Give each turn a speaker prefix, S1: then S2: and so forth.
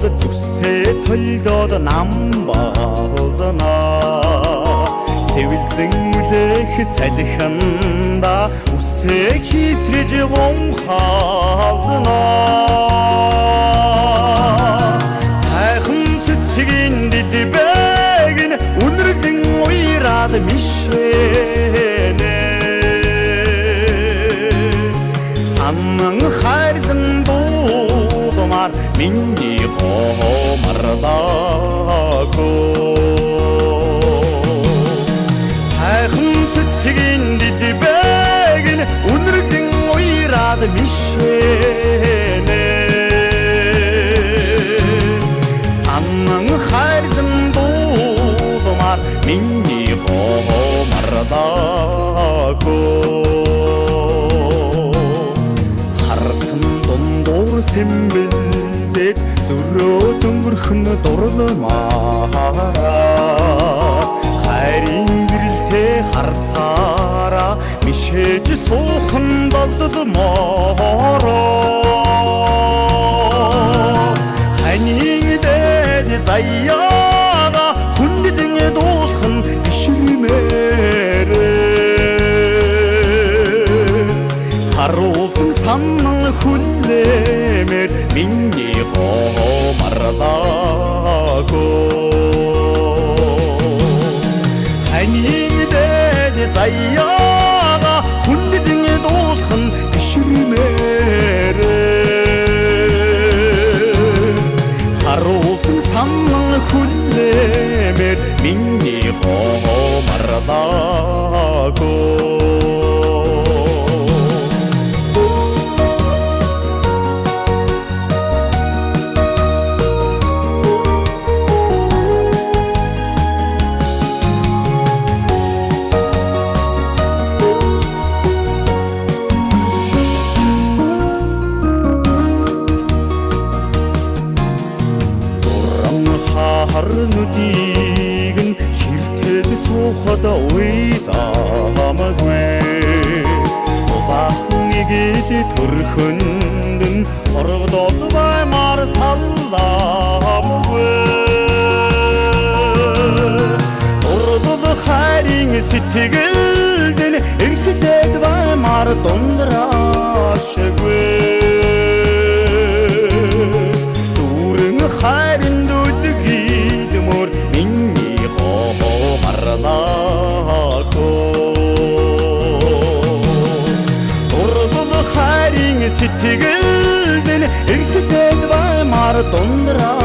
S1: донд зүсээ толдоод нам болзоно сэвэлзэн үлэх салхинда үсээ хийсгэж гомхалзоно сайхан цэцгийн дэлбэг нь үнэрлэн уйраад мишэнэ санан хайрлан буудмаар миний гомарлаагүй сайхан цэцгийн дэлбэг нь үнэрлэн уйраад мишэнэ санан хайрлан буудмаар миний гомарлаагүй сэмбэлзээд зөрөө дөнгөрхөн дурлмаараа хайрын гэрэлтэй харцаараа мишээж суухан болдолмоороо ханийн дээд заяага хүндэн дуулхан гişрмээрээ харуултан санан хүлэмээр миний гомарлаагүй ханийн дээд заяага хүндэн дуулхан гişрмээр харуултан санан хүлэмээр миний гомарлаагүй харнуудыг нь ширтэд суухад уйдаамаггүй бахан игээд төрхөнд нь оргодод баймар салламгүй оргодод хайрын сэтгэлд нь эрхлээд баймар дундраашгүй дүүрэн хайрын сэтгэлд нь эрхлээд баймар дундраашгүй